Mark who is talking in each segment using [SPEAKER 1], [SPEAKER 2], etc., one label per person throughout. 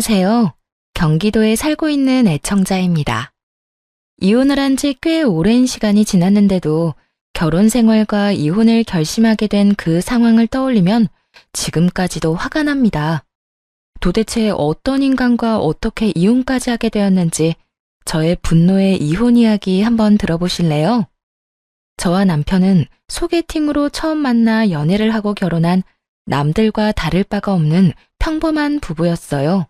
[SPEAKER 1] 안녕하세요. 경기도에 살고 있는 애청자입니다. 이혼을 한 지 꽤 오랜 시간이 지났는데도 결혼 생활과 이혼을 결심하게 된 그 상황을 떠올리면 지금까지도 화가 납니다. 도대체 어떤 인간과 어떻게 이혼까지 하게 되었는지 저의 분노의 이혼 이야기 한번 들어보실래요? 저와 남편은 소개팅으로 처음 만나 연애를 하고 결혼한 남들과 다를 바가 없는 평범한 부부였어요.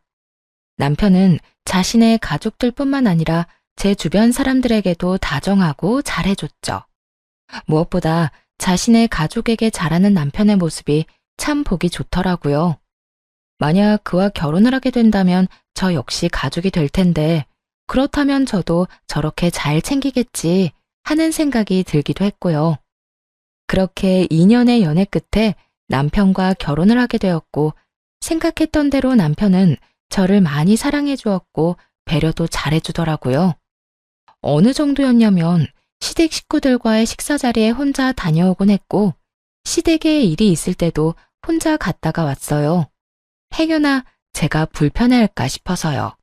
[SPEAKER 1] 남편은 자신의 가족들뿐만 아니라 제 주변 사람들에게도 다정하고 잘해줬죠. 무엇보다 자신의 가족에게 잘하는 남편의 모습이 참 보기 좋더라고요. 만약 그와 결혼을 하게 된다면 저 역시 가족이 될 텐데 그렇다면 저도 저렇게 잘 챙기겠지 하는 생각이 들기도 했고요. 그렇게 2년의 연애 끝에 남편과 결혼을 하게 되었고 생각했던 대로 남편은 저를 많이 사랑해 주었고 배려도 잘해 주더라고요. 어느 정도였냐면 시댁 식구들과의 식사 자리에 혼자 다녀오곤 했고 시댁에 일이 있을 때도 혼자 갔다가 왔어요. 행여나 제가 불편해할까 싶어서요.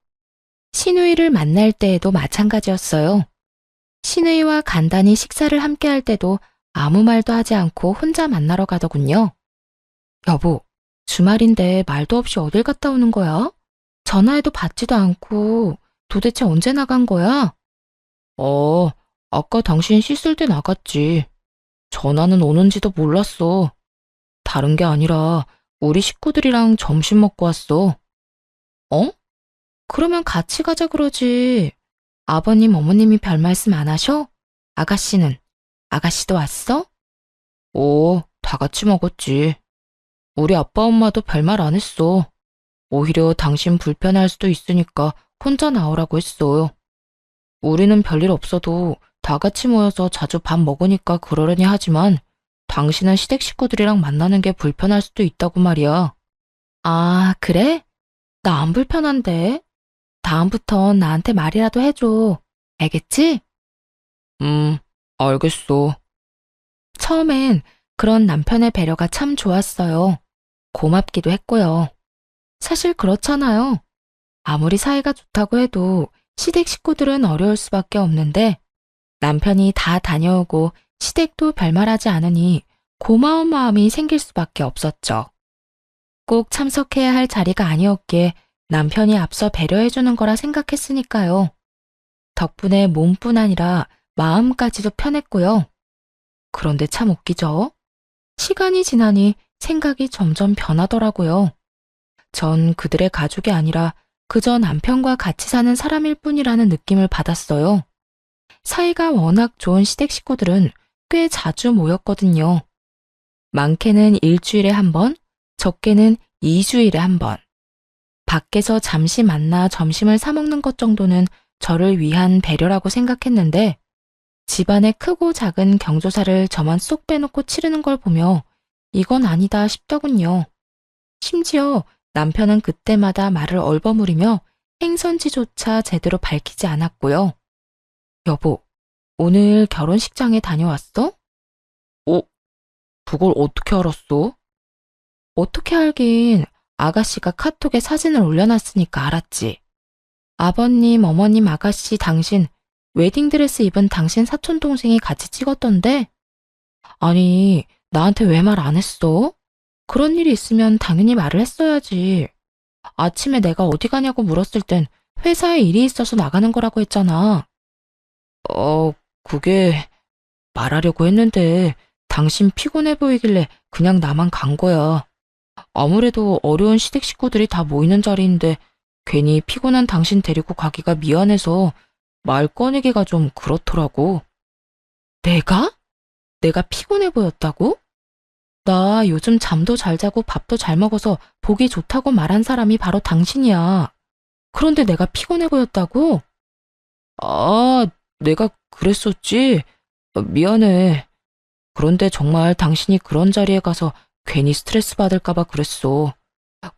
[SPEAKER 1] 시누이를 만날 때에도 마찬가지였어요. 시누이와 간단히 식사를 함께 할 때도 아무 말도 하지 않고 혼자 만나러 가더군요. 여보, 주말인데 말도 없이 어딜 갔다 오는 거야? 전화해도 받지도 않고 도대체 언제 나간 거야? 아까 당신 씻을 때 나갔지. 전화는 오는지도 몰랐어. 다른 게 아니라 우리 식구들이랑 점심 먹고 왔어. 어? 그러면 같이 가자 그러지. 아버님, 어머님이 별 말씀 안 하셔? 아가씨는? 아가씨도 왔어? 다 같이 먹었지. 우리 아빠 엄마도 별말 안 했어. 오히려 당신 불편할 수도 있으니까 혼자 나오라고 했어. 우리는 별일 없어도 다 같이 모여서 자주 밥 먹으니까 그러려니 하지만 당신은 시댁 식구들이랑 만나는 게 불편할 수도 있다고 말이야. 아, 그래? 나 안 불편한데. 다음부턴 나한테 말이라도 해줘. 알겠지? 알겠어. 처음엔 그런 남편의 배려가 참 좋았어요. 고맙기도 했고요. 사실 그렇잖아요. 아무리 사이가 좋다고 해도 시댁 식구들은 어려울 수밖에 없는데 남편이 다 다녀오고 시댁도 별말하지 않으니 고마운 마음이 생길 수밖에 없었죠. 꼭 참석해야 할 자리가 아니었기에 남편이 앞서 배려해주는 거라 생각했으니까요. 덕분에 몸뿐 아니라 마음까지도 편했고요. 그런데 참 웃기죠? 시간이 지나니 생각이 점점 변하더라고요. 전 그들의 가족이 아니라 그저 남편과 같이 사는 사람일 뿐이라는 느낌을 받았어요. 사이가 워낙 좋은 시댁 식구들은 꽤 자주 모였거든요. 많게는 일주일에 한 번, 적게는 2주일에 한 번. 밖에서 잠시 만나 점심을 사 먹는 것 정도는 저를 위한 배려라고 생각했는데 집안의 크고 작은 경조사를 저만 쏙 빼놓고 치르는 걸 보며 이건 아니다 싶더군요. 심지어 남편은 그때마다 말을 얼버무리며 행선지조차 제대로 밝히지 않았고요. 여보, 오늘 결혼식장에 다녀왔어? 그걸 어떻게 알았어? 어떻게 알긴 아가씨가 카톡에 사진을 올려놨으니까 알았지. 아버님, 어머님, 아가씨, 당신, 웨딩드레스 입은 당신 사촌동생이 같이 찍었던데? 아니, 나한테 왜 말 안 했어? 그런 일이 있으면 당연히 말을 했어야지. 아침에 내가 어디 가냐고 물었을 땐 회사에 일이 있어서 나가는 거라고 했잖아. 그게 말하려고 했는데 당신 피곤해 보이길래 그냥 나만 간 거야. 아무래도 어려운 시댁 식구들이 다 모이는 자리인데 괜히 피곤한 당신 데리고 가기가 미안해서 말 꺼내기가 좀 그렇더라고. 내가? 내가 피곤해 보였다고? 나 요즘 잠도 잘 자고 밥도 잘 먹어서 보기 좋다고 말한 사람이 바로 당신이야. 그런데 내가 피곤해 보였다고? 내가 그랬었지? 미안해. 그런데 정말 당신이 그런 자리에 가서 괜히 스트레스 받을까 봐 그랬어.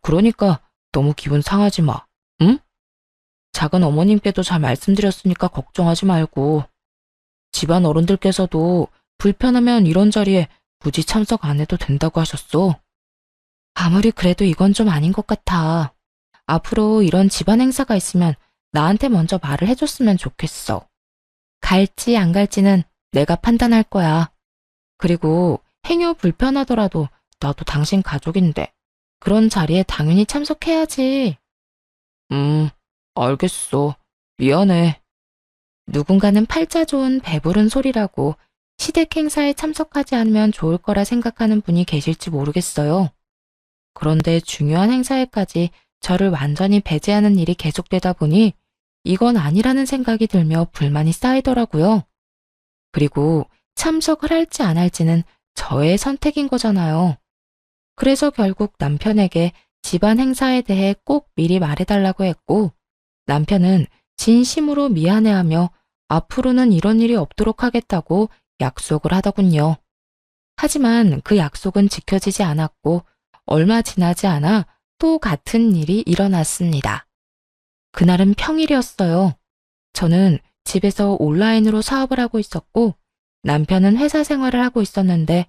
[SPEAKER 1] 그러니까 너무 기분 상하지 마. 응? 작은 어머님께도 잘 말씀드렸으니까 걱정하지 말고. 집안 어른들께서도 불편하면 이런 자리에 굳이 참석 안 해도 된다고 하셨어. 아무리 그래도 이건 좀 아닌 것 같아. 앞으로 이런 집안 행사가 있으면 나한테 먼저 말을 해줬으면 좋겠어. 갈지 안 갈지는 내가 판단할 거야. 그리고 행여 불편하더라도 나도 당신 가족인데 그런 자리에 당연히 참석해야지. 음, 알겠어. 미안해. 누군가는 팔자 좋은 배부른 소리라고 시댁 행사에 참석하지 않으면 좋을 거라 생각하는 분이 계실지 모르겠어요. 그런데 중요한 행사에까지 저를 완전히 배제하는 일이 계속되다 보니 이건 아니라는 생각이 들며 불만이 쌓이더라고요. 그리고 참석을 할지 안 할지는 저의 선택인 거잖아요. 그래서 결국 남편에게 집안 행사에 대해 꼭 미리 말해달라고 했고, 남편은 진심으로 미안해하며 앞으로는 이런 일이 없도록 하겠다고 약속을 하더군요. 하지만 그 약속은 지켜지지 않았고, 얼마 지나지 않아 또 같은 일이 일어났습니다. 그날은 평일이었어요. 저는 집에서 온라인으로 사업을 하고 있었고, 남편은 회사 생활을 하고 있었는데,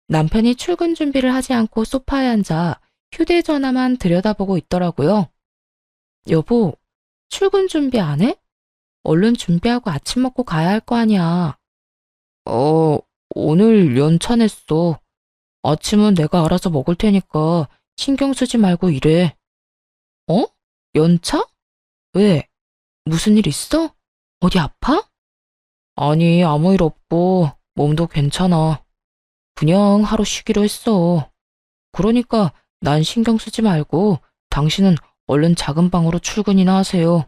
[SPEAKER 1] 남편이 출근 준비를 하지 않고 소파에 앉아 휴대전화만 들여다보고 있더라고요. 여보, 출근 준비 안 해? 얼른 준비하고 아침 먹고 가야 할 거 아니야. 오늘 연차 냈어. 아침은 내가 알아서 먹을 테니까 신경 쓰지 말고 일해. 어? 연차? 왜? 무슨 일 있어? 어디 아파? 아니, 아무 일 없고 몸도 괜찮아. 그냥 하루 쉬기로 했어. 그러니까 난 신경 쓰지 말고 당신은 얼른 작은 방으로 출근이나 하세요.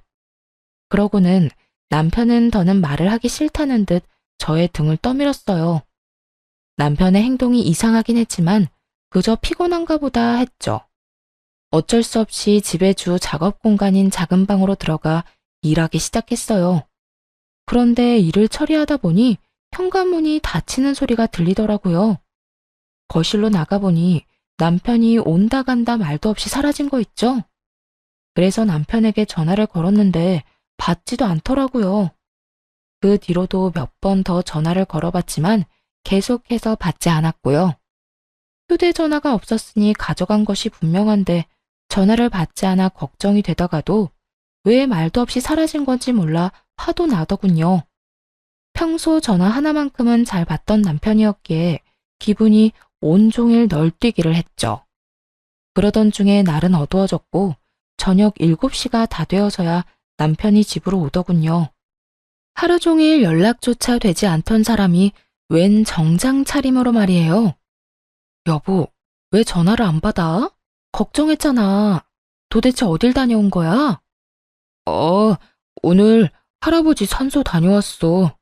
[SPEAKER 1] 그러고는 남편은 더는 말을 하기 싫다는 듯 저의 등을 떠밀었어요. 남편의 행동이 이상하긴 했지만 그저 피곤한가 보다 했죠. 어쩔 수 없이 집의 주 작업 공간인 작은 방으로 들어가 일하기 시작했어요. 그런데 일을 처리하다 보니 현관문이 닫히는 소리가 들리더라고요. 거실로 나가보니 남편이 온다 간다 말도 없이 사라진 거 있죠? 그래서 남편에게 전화를 걸었는데 받지도 않더라고요. 그 뒤로도 몇 번 더 전화를 걸어봤지만 계속해서 받지 않았고요. 휴대전화가 없었으니 가져간 것이 분명한데 전화를 받지 않아 걱정이 되다가도 왜 말도 없이 사라진 건지 몰라 화도 나더군요. 평소 전화 하나만큼은 잘 받던 남편이었기에 기분이 온종일 널뛰기를 했죠. 그러던 중에 날은 어두워졌고 저녁 7시가 다 되어서야 남편이 집으로 오더군요. 하루 종일 연락조차 되지 않던 사람이 웬 정장 차림으로 말이에요. 여보, 왜 전화를 안 받아? 걱정했잖아. 도대체 어딜 다녀온 거야? 오늘 할아버지 산소 다녀왔어.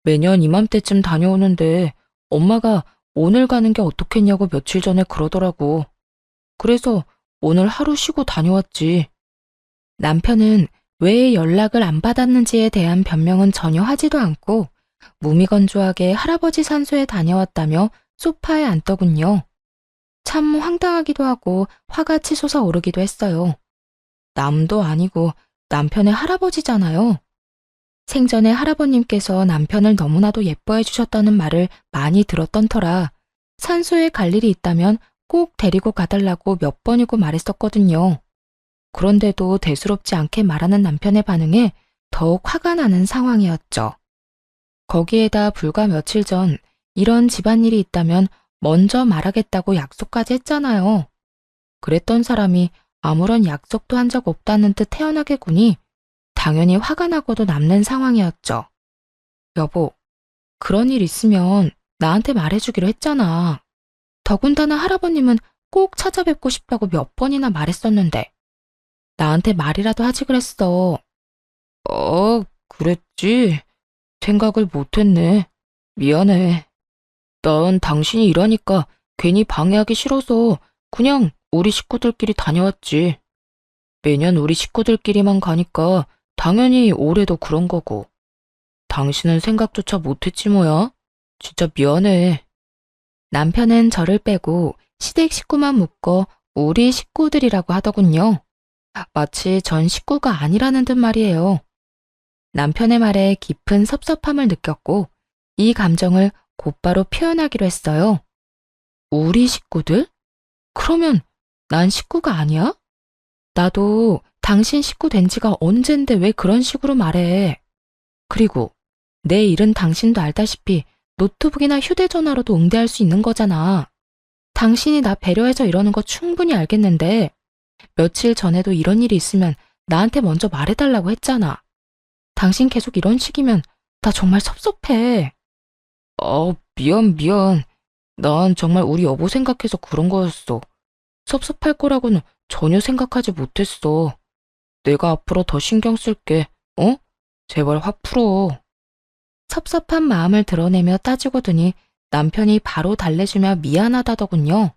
[SPEAKER 1] 매년 이맘때쯤 다녀오는데 엄마가 오늘 가는 게 어떻겠냐고 며칠 전에 그러더라고. 그래서 오늘 하루 쉬고 다녀왔지. 남편은 왜 연락을 안 받았는지에 대한 변명은 전혀 하지도 않고 무미건조하게 할아버지 산소에 다녀왔다며 소파에 앉더군요. 참 황당하기도 하고 화가 치솟아 오르기도 했어요. 남도 아니고 남편의 할아버지잖아요. 생전에 할아버님께서 남편을 너무나도 예뻐해 주셨다는 말을 많이 들었던 터라 산소에 갈 일이 있다면 꼭 데리고 가달라고 몇 번이고 말했었거든요. 그런데도 대수롭지 않게 말하는 남편의 반응에 더욱 화가 나는 상황이었죠. 거기에다 불과 며칠 전 이런 집안일이 있다면 먼저 말하겠다고 약속까지 했잖아요. 그랬던 사람이 아무런 약속도 한 적 없다는 듯 태연하게 구니 당연히 화가 나고도 남는 상황이었죠. 여보, 그런 일 있으면 나한테 말해주기로 했잖아. 더군다나 할아버님은 꼭 찾아뵙고 싶다고 몇 번이나 말했었는데 나한테 말이라도 하지 그랬어. 그랬지. 생각을 못했네. 미안해. 난 당신이 일하니까 괜히 방해하기 싫어서 그냥 우리 식구들끼리 다녀왔지. 매년 우리 식구들끼리만 가니까 당연히 올해도 그런 거고. 당신은 생각조차 못했지 뭐야. 진짜 미안해. 남편은 저를 빼고 시댁 식구만 묶어 우리 식구들이라고 하더군요. 마치 전 식구가 아니라는 듯 말이에요. 남편의 말에 깊은 섭섭함을 느꼈고 이 감정을 곧바로 표현하기로 했어요. 우리 식구들? 그러면 난 식구가 아니야? 나도 당신 식구 된 지가 언젠데 왜 그런 식으로 말해. 그리고 내 일은 당신도 알다시피 노트북이나 휴대전화로도 응대할 수 있는 거잖아. 당신이 나 배려해서 이러는 거 충분히 알겠는데 며칠 전에도 이런 일이 있으면 나한테 먼저 말해달라고 했잖아. 당신 계속 이런 식이면 나 정말 섭섭해. 미안. 난 정말 우리 여보 생각해서 그런 거였어. 섭섭할 거라고는 전혀 생각하지 못했어. 내가 앞으로 더 신경 쓸게. 어? 제발 화 풀어. 섭섭한 마음을 드러내며 따지고 드니 남편이 바로 달래주며 미안하다더군요.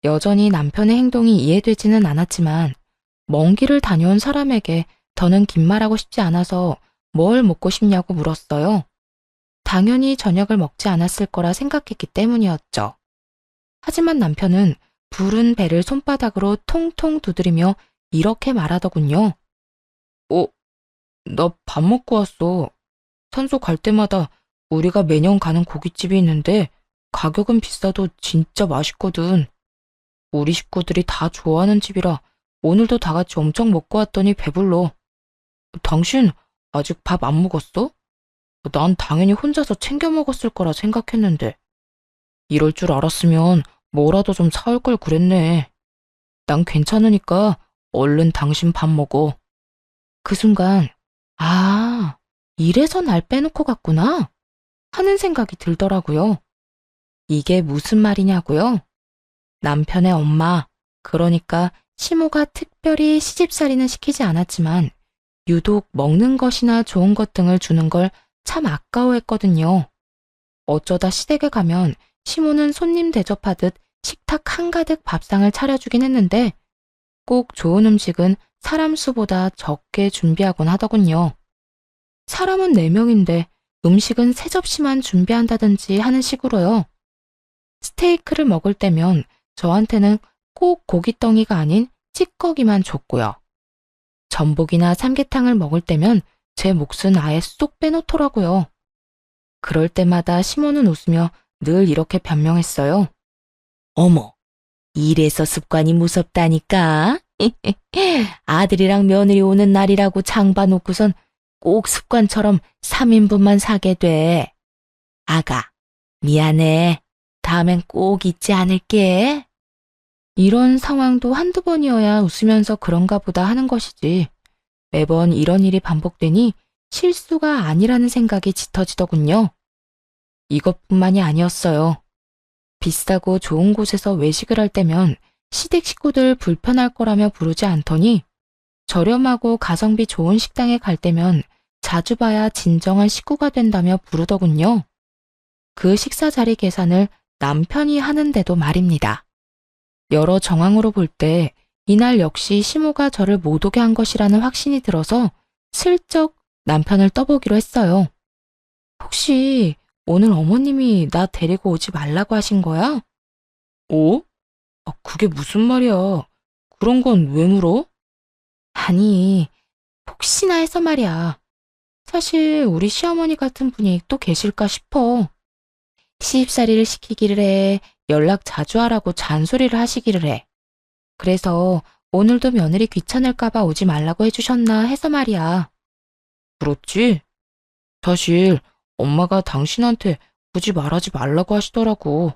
[SPEAKER 1] 여전히 남편의 행동이 이해되지는 않았지만 먼 길을 다녀온 사람에게 더는 긴 말하고 싶지 않아서 뭘 먹고 싶냐고 물었어요. 당연히 저녁을 먹지 않았을 거라 생각했기 때문이었죠. 하지만 남편은 부른 배를 손바닥으로 통통 두드리며 이렇게 말하더군요. 나 밥 먹고 왔어. 산소 갈 때마다 우리가 매년 가는 고깃집이 있는데 가격은 비싸도 진짜 맛있거든. 우리 식구들이 다 좋아하는 집이라 오늘도 다 같이 엄청 먹고 왔더니 배불러. 당신 아직 밥 안 먹었어? 난 당연히 혼자서 챙겨 먹었을 거라 생각했는데. 이럴 줄 알았으면 뭐라도 좀 사올 걸 그랬네. 난 괜찮으니까 얼른 당신 밥 먹어. 그 순간, 이래서 날 빼놓고 갔구나 하는 생각이 들더라고요. 이게 무슨 말이냐고요? 남편의 엄마, 그러니까 시모가 특별히 시집살이는 시키지 않았지만 유독 먹는 것이나 좋은 것 등을 주는 걸 참 아까워했거든요. 어쩌다 시댁에 가면 시모는 손님 대접하듯 식탁 한가득 밥상을 차려주긴 했는데 꼭 좋은 음식은 사람 수보다 적게 준비하곤 하더군요. 사람은 4명인데 음식은 3접시만 준비한다든지 하는 식으로요. 스테이크를 먹을 때면 저한테는 꼭 고깃덩이가 아닌 찌꺼기만 줬고요. 전복이나 삼계탕을 먹을 때면 제 몫은 아예 쏙 빼놓더라고요. 그럴 때마다 시모는 웃으며 늘 이렇게 변명했어요. 어머, 이래서 습관이 무섭다니까. 아들이랑 며느리 오는 날이라고 장 봐놓고선 꼭 습관처럼 3인분만 사게 돼. 아가, 미안해. 다음엔 꼭 잊지 않을게. 이런 상황도 한두 번이어야 웃으면서 그런가 보다 하는 것이지. 매번 이런 일이 반복되니 실수가 아니라는 생각이 짙어지더군요. 이것뿐만이 아니었어요. 비싸고 좋은 곳에서 외식을 할 때면 시댁 식구들 불편할 거라며 부르지 않더니 저렴하고 가성비 좋은 식당에 갈 때면 자주 봐야 진정한 식구가 된다며 부르더군요. 그 식사 자리 계산을 남편이 하는데도 말입니다. 여러 정황으로 볼 때 이날 역시 시모가 저를 못 오게 한 것이라는 확신이 들어서 슬쩍 남편을 떠보기로 했어요. 혹시 오늘 어머님이 나 데리고 오지 말라고 하신 거야? 그게 무슨 말이야. 그런 건 왜 물어? 아니, 혹시나 해서 말이야. 사실 우리 시어머니 같은 분이 또 계실까 싶어. 시집살이를 시키기를 해, 연락 자주 하라고 잔소리를 하시기를 해. 그래서 오늘도 며느리 귀찮을까봐 오지 말라고 해주셨나 해서 말이야. 그렇지? 사실 엄마가 당신한테 굳이 말하지 말라고 하시더라고.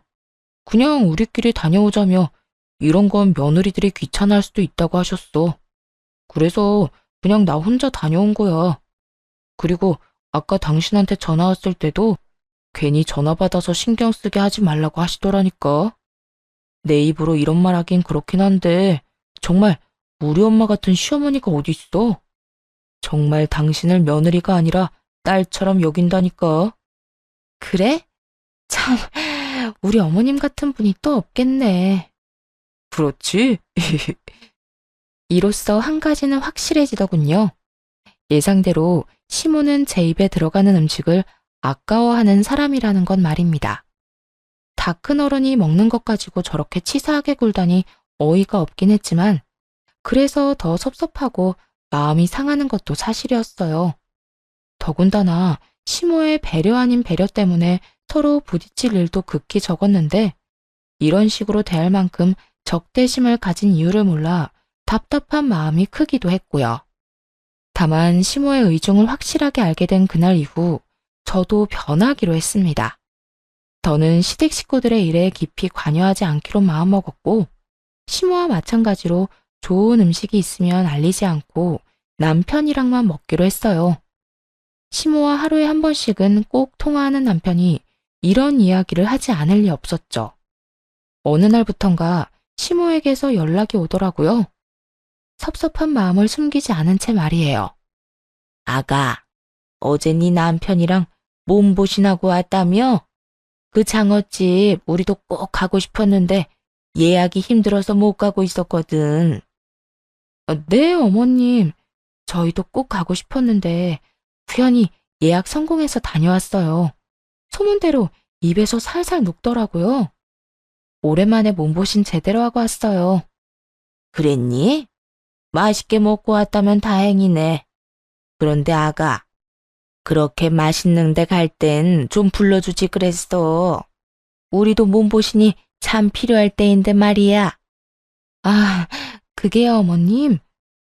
[SPEAKER 1] 그냥 우리끼리 다녀오자며 이런 건 며느리들이 귀찮아할 수도 있다고 하셨어. 그래서 그냥 나 혼자 다녀온 거야. 그리고 아까 당신한테 전화 왔을 때도 괜히 전화 받아서 신경 쓰게 하지 말라고 하시더라니까. 내 입으로 이런 말 하긴 그렇긴 한데 정말 우리 엄마 같은 시어머니가 어딨어. 정말 당신을 며느리가 아니라 딸처럼 여긴다니까. 그래? 참, 우리 어머님 같은 분이 또 없겠네. 그렇지? 이로써 한 가지는 확실해지더군요. 예상대로 시모는 제 입에 들어가는 음식을 아까워하는 사람이라는 건 말입니다. 다 큰 어른이 먹는 것 가지고 저렇게 치사하게 굴다니 어이가 없긴 했지만 그래서 더 섭섭하고 마음이 상하는 것도 사실이었어요. 더군다나 시모의 배려 아닌 배려 때문에 서로 부딪힐 일도 극히 적었는데 이런 식으로 대할 만큼 적대심을 가진 이유를 몰라 답답한 마음이 크기도 했고요. 다만 시모의 의중을 확실하게 알게 된 그날 이후 저도 변하기로 했습니다. 더는 시댁 식구들의 일에 깊이 관여하지 않기로 마음먹었고 시모와 마찬가지로 좋은 음식이 있으면 알리지 않고 남편이랑만 먹기로 했어요. 시모와 하루에 한 번씩은 꼭 통화하는 남편이 이런 이야기를 하지 않을 리 없었죠. 어느 날부턴가 시모에게서 연락이 오더라고요. 섭섭한 마음을 숨기지 않은 채 말이에요. 아가, 어제 네 남편이랑 몸보신하고 왔다며? 그 장어집 우리도 꼭 가고 싶었는데 예약이 힘들어서 못 가고 있었거든. 네, 어머님. 저희도 꼭 가고 싶었는데 우연히 예약 성공해서 다녀왔어요. 소문대로 입에서 살살 녹더라고요. 오랜만에 몸보신 제대로 하고 왔어요. 그랬니? 맛있게 먹고 왔다면 다행이네. 그런데 아가, 그렇게 맛있는 데 갈 땐 좀 불러주지 그랬어. 우리도 몸보신이 참 필요할 때인데 말이야. 아, 그게요, 어머님.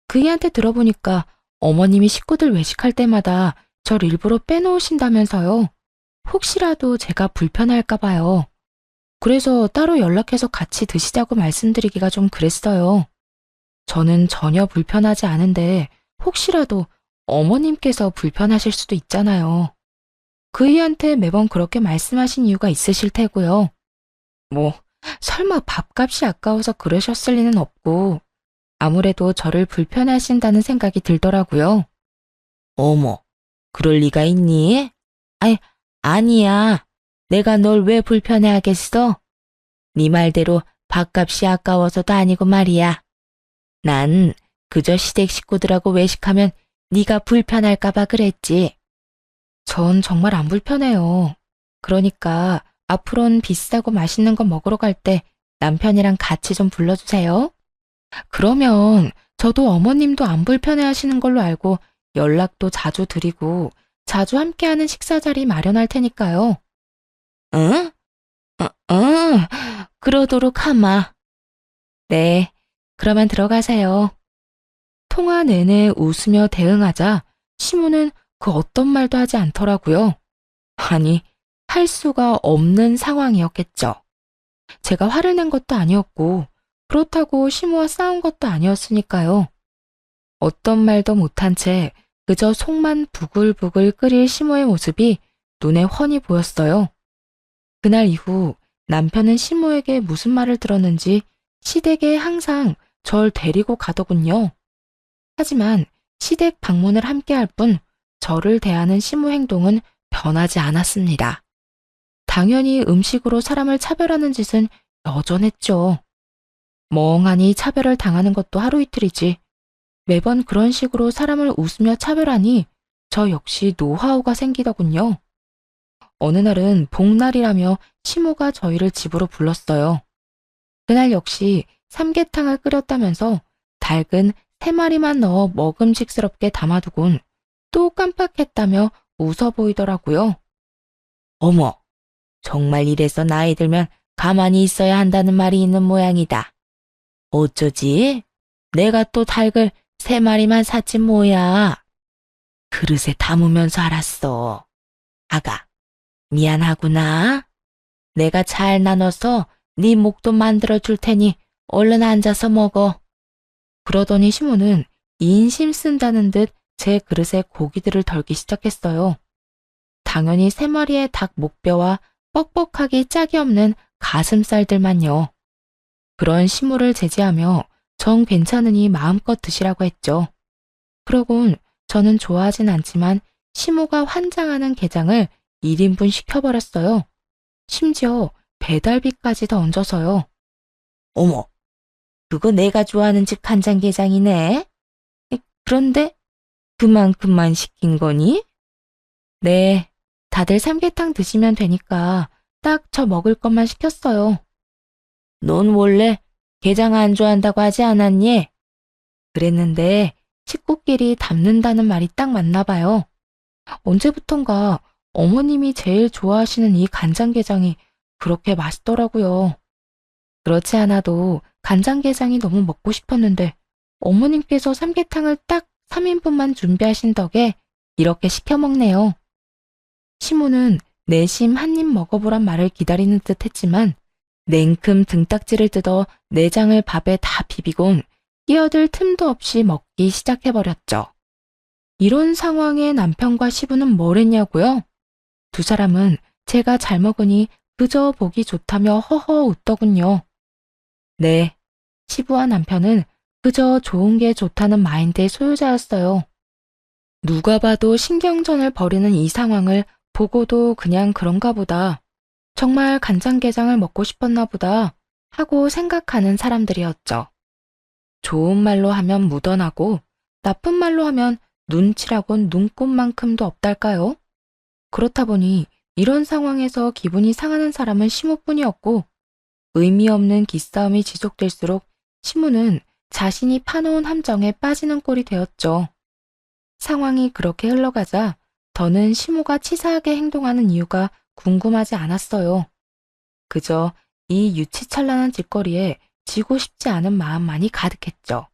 [SPEAKER 1] 그이한테 들어보니까 어머님이 식구들 외식할 때마다 절 일부러 빼놓으신다면서요. 혹시라도 제가 불편할까 봐요. 그래서 따로 연락해서 같이 드시자고 말씀드리기가 좀 그랬어요. 저는 전혀 불편하지 않은데 혹시라도 어머님께서 불편하실 수도 있잖아요. 그이한테 매번 그렇게 말씀하신 이유가 있으실 테고요. 뭐, 설마 밥값이 아까워서 그러셨을 리는 없고, 아무래도 저를 불편하신다는 생각이 들더라고요. 어머, 그럴 리가 있니? 아니, 아니야. 내가 널 왜 불편해하겠어? 네 말대로 밥값이 아까워서도 아니고 말이야. 난 그저 시댁 식구들하고 외식하면 네가 불편할까 봐 그랬지. 전 정말 안 불편해요. 그러니까 앞으로는 비싸고 맛있는 거 먹으러 갈 때 남편이랑 같이 좀 불러주세요. 그러면 저도 어머님도 안 불편해 하시는 걸로 알고 연락도 자주 드리고 자주 함께하는 식사 자리 마련할 테니까요. 응? 그러도록 하마. 네, 그러면 들어가세요. 통화 내내 웃으며 대응하자 시모는 그 어떤 말도 하지 않더라고요. 아니, 할 수가 없는 상황이었겠죠. 제가 화를 낸 것도 아니었고 그렇다고 시모와 싸운 것도 아니었으니까요. 어떤 말도 못한 채 그저 속만 부글부글 끓일 시모의 모습이 눈에 훤히 보였어요. 그날 이후 남편은 시모에게 무슨 말을 들었는지 시댁에 항상 절 데리고 가더군요. 하지만 시댁 방문을 함께 할 뿐 저를 대하는 시모 행동은 변하지 않았습니다. 당연히 음식으로 사람을 차별하는 짓은 여전했죠. 멍하니 차별을 당하는 것도 하루 이틀이지. 매번 그런 식으로 사람을 웃으며 차별하니 저 역시 노하우가 생기더군요. 어느 날은 복날이라며 시모가 저희를 집으로 불렀어요. 그날 역시 삼계탕을 끓였다면서 닭은 3마리만 넣어 먹음직스럽게 담아두곤 또 깜빡했다며 웃어 보이더라고요. 어머, 정말 이래서 나이 들면 가만히 있어야 한다는 말이 있는 모양이다. 어쩌지? 내가 또 닭을 3마리만 샀지 뭐야. 그릇에 담으면서 알았어. 아가, 미안하구나. 내가 잘 나눠서 네 목도 만들어 줄 테니 얼른 앉아서 먹어. 그러더니 시모는 인심 쓴다는 듯 제 그릇에 고기들을 덜기 시작했어요. 당연히 3마리의 닭 목뼈와 뻑뻑하기 짝이 없는 가슴살들만요. 그런 시모를 제지하며 정 괜찮으니 마음껏 드시라고 했죠. 그러곤 저는 좋아하진 않지만 시모가 환장하는 게장을 1인분 시켜버렸어요. 심지어 배달비까지 더 얹어서요. 어머, 그거 내가 좋아하는 집 간장게장이네. 그런데 그만큼만 시킨 거니? 네, 다들 삼계탕 드시면 되니까 딱 저 먹을 것만 시켰어요. 넌 원래 게장 안 좋아한다고 하지 않았니? 그랬는데 식구끼리 담는다는 말이 딱 맞나 봐요. 언제부턴가 어머님이 제일 좋아하시는 이 간장게장이 그렇게 맛있더라고요. 그렇지 않아도 간장게장이 너무 먹고 싶었는데 어머님께서 삼계탕을 딱 3인분만 준비하신 덕에 이렇게 시켜 먹네요. 시모는 내심 한 입 먹어보란 말을 기다리는 듯 했지만 냉큼 등딱지를 뜯어 내장을 밥에 다 비비곤 끼어들 틈도 없이 먹기 시작해버렸죠. 이런 상황에 남편과 시부는 뭘 했냐고요? 두 사람은 제가 잘 먹으니 그저 보기 좋다며 허허 웃더군요. 네, 시부와 남편은 그저 좋은 게 좋다는 마인드의 소유자였어요. 누가 봐도 신경전을 벌이는 이 상황을 보고도 그냥 그런가 보다. 정말 간장게장을 먹고 싶었나 보다 하고 생각하는 사람들이었죠. 좋은 말로 하면 묻어나고 나쁜 말로 하면 눈치라곤 눈꼽만큼도 없달까요? 그렇다 보니 이런 상황에서 기분이 상하는 사람은 시모뿐이었고 의미 없는 기싸움이 지속될수록 시모는 자신이 파놓은 함정에 빠지는 꼴이 되었죠. 상황이 그렇게 흘러가자 더는 시모가 치사하게 행동하는 이유가 궁금하지 않았어요. 그저 이 유치찬란한 짓거리에 지고 싶지 않은 마음만이 가득했죠.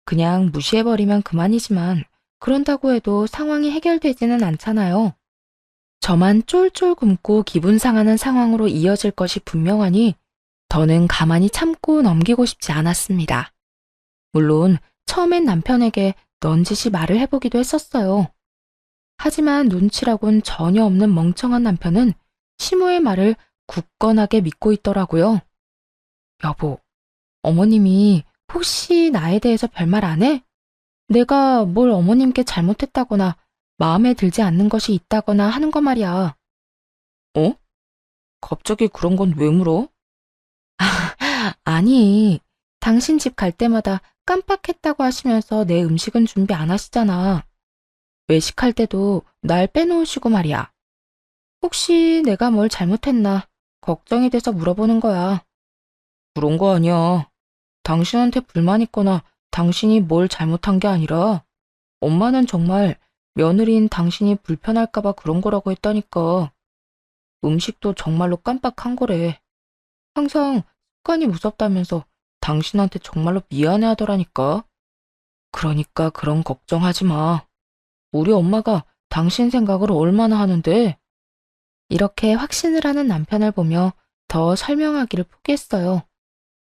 [SPEAKER 1] 그냥 무시해버리면 그만이지만 그런다고 해도 상황이 해결되지는 않잖아요. 저만 쫄쫄 굶고 기분 상하는 상황으로 이어질 것이 분명하니 더는 가만히 참고 넘기고 싶지 않았습니다. 물론 처음엔 남편에게 넌지시 말을 해보기도 했었어요. 하지만 눈치라곤 전혀 없는 멍청한 남편은 시모의 말을 굳건하게 믿고 있더라고요. 여보, 어머님이 혹시 나에 대해서 별말 안 해? 내가 뭘 어머님께 잘못했다거나 마음에 들지 않는 것이 있다거나 하는 거 말이야. 어? 갑자기 그런 건 왜 물어? 아니, 당신 집 갈 때마다 깜빡했다고 하시면서 내 음식은 준비 안 하시잖아. 외식할 때도 날 빼놓으시고 말이야. 혹시 내가 뭘 잘못했나 걱정이 돼서 물어보는 거야. 그런 거 아니야. 당신한테 불만 있거나 당신이 뭘 잘못한 게 아니라 엄마는 정말 며느리인 당신이 불편할까 봐 그런 거라고 했다니까. 음식도 정말로 깜빡한 거래. 항상 습관이 무섭다면서 당신한테 정말로 미안해 하더라니까. 그러니까 그런 걱정하지 마. 우리 엄마가 당신 생각을 얼마나 하는데. 이렇게 확신을 하는 남편을 보며 더 설명하기를 포기했어요.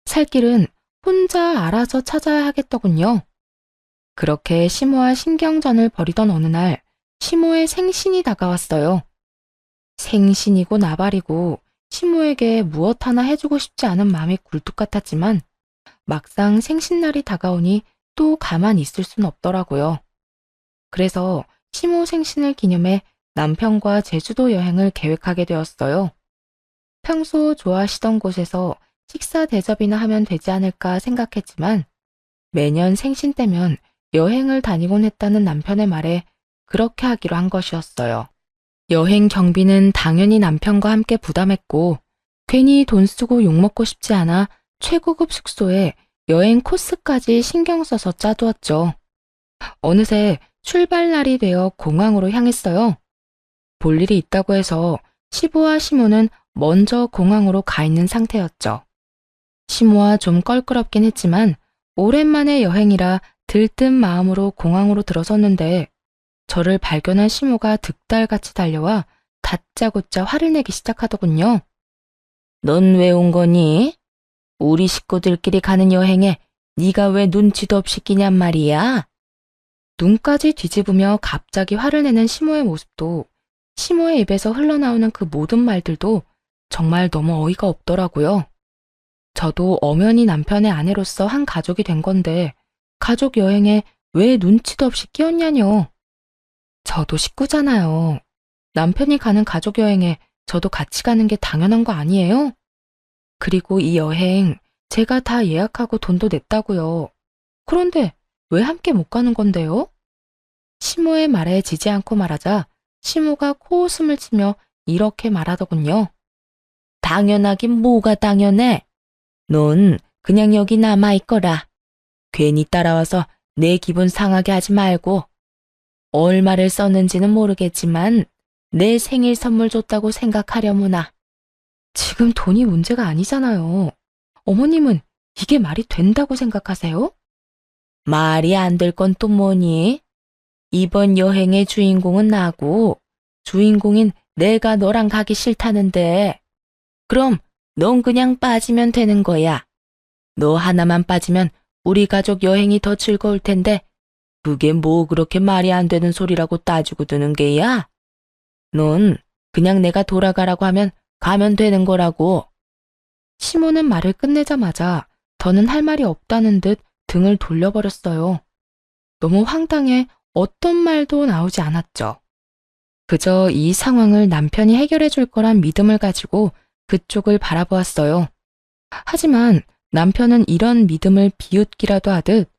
[SPEAKER 1] 살 길은 혼자 알아서 찾아야 하겠더군요. 그렇게 시모와 신경전을 벌이던 어느 날 시모의 생신이 다가왔어요. 생신이고 나발이고 시모에게 무엇 하나 해주고 싶지 않은 마음이 굴뚝 같았지만 막상 생신날이 다가오니 또 가만히 있을 순 없더라고요. 그래서 시모 생신을 기념해 남편과 제주도 여행을 계획하게 되었어요. 평소 좋아하시던 곳에서 식사 대접이나 하면 되지 않을까 생각했지만 매년 생신 때면 여행을 다니곤 했다는 남편의 말에 그렇게 하기로 한 것이었어요. 여행 경비는 당연히 남편과 함께 부담했고 괜히 돈 쓰고 욕먹고 싶지 않아 최고급 숙소에 여행 코스까지 신경 써서 짜두었죠. 어느새 출발날이 되어 공항으로 향했어요. 볼 일이 있다고 해서 시부와 시모는 먼저 공항으로 가 있는 상태였죠. 시모와 좀 껄끄럽긴 했지만 오랜만에 여행이라 들뜬 마음으로 공항으로 들어섰는데 저를 발견한 시모가 득달같이 달려와 다짜고짜 화를 내기 시작하더군요. 넌 왜 온 거니? 우리 식구들끼리 가는 여행에 네가 왜 눈치도 없이 끼냔 말이야? 눈까지 뒤집으며 갑자기 화를 내는 시모의 모습도 시모의 입에서 흘러나오는 그 모든 말들도 정말 너무 어이가 없더라고요. 저도 엄연히 남편의 아내로서 한 가족이 된 건데 가족 여행에 왜 눈치도 없이 끼었냐뇨. 저도 식구잖아요. 남편이 가는 가족 여행에 저도 같이 가는 게 당연한 거 아니에요? 그리고 이 여행 제가 다 예약하고 돈도 냈다고요. 그런데 왜 함께 못 가는 건데요? 시모의 말에 지지 않고 말하자 시모가 코웃음을 치며 이렇게 말하더군요. 당연하긴 뭐가 당연해. 넌 그냥 여기 남아있거라. 괜히 따라와서 내 기분 상하게 하지 말고. 얼마를 썼는지는 모르겠지만 내 생일 선물 줬다고 생각하려무나. 지금 돈이 문제가 아니잖아요. 어머님은 이게 말이 된다고 생각하세요? 말이 안 될 건 또 뭐니? 이번 여행의 주인공은 나고 주인공인 내가 너랑 가기 싫다는데. 그럼 넌 그냥 빠지면 되는 거야. 너 하나만 빠지면 우리 가족 여행이 더 즐거울 텐데 그게 뭐 그렇게 말이 안 되는 소리라고 따지고 드는 게야? 넌 그냥 내가 돌아가라고 하면 가면 되는 거라고. 시모는 말을 끝내자마자 더는 할 말이 없다는 듯 등을 돌려버렸어요. 너무 황당해 어떤 말도 나오지 않았죠. 그저 이 상황을 남편이 해결해 줄 거란 믿음을 가지고 그쪽을 바라보았어요. 하지만 남편은 이런 믿음을 비웃기라도 하듯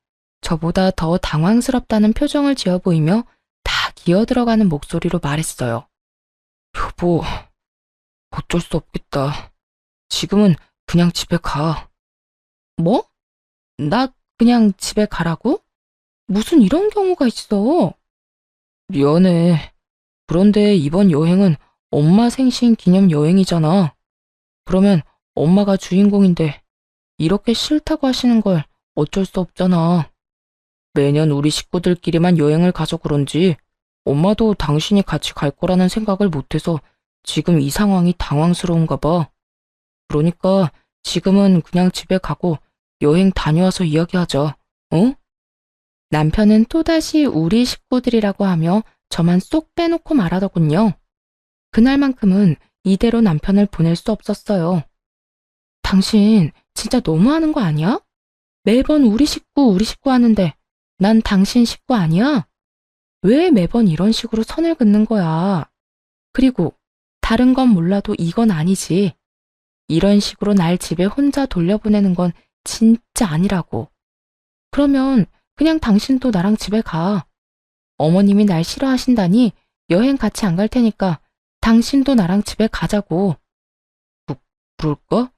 [SPEAKER 1] 저보다 더 당황스럽다는 표정을 지어 보이며 다 기어들어가는 목소리로 말했어요. 여보, 어쩔 수 없겠다. 지금은 그냥 집에 가. 뭐? 나 그냥 집에 가라고? 무슨 이런 경우가 있어? 미안해. 그런데 이번 여행은 엄마 생신 기념 여행이잖아. 그러면 엄마가 주인공인데 이렇게 싫다고 하시는 걸 어쩔 수 없잖아. 매년 우리 식구들끼리만 여행을 가서 그런지 엄마도 당신이 같이 갈 거라는 생각을 못해서 지금 이 상황이 당황스러운가 봐. 그러니까 지금은 그냥 집에 가고 여행 다녀와서 이야기하자. 어? 남편은 또다시 우리 식구들이라고 하며 저만 쏙 빼놓고 말하더군요. 그날만큼은 이대로 남편을 보낼 수 없었어요. 당신 진짜 너무하는 거 아니야? 매번 우리 식구 하는데 난 당신 식구 아니야? 왜 매번 이런 식으로 선을 긋는 거야? 그리고 다른 건 몰라도 이건 아니지. 이런 식으로 날 집에 혼자 돌려보내는 건 진짜 아니라고. 그러면 그냥 당신도 나랑 집에 가. 어머님이 날 싫어하신다니 여행 같이 안 갈 테니까 당신도 나랑 집에 가자고. 그럴까?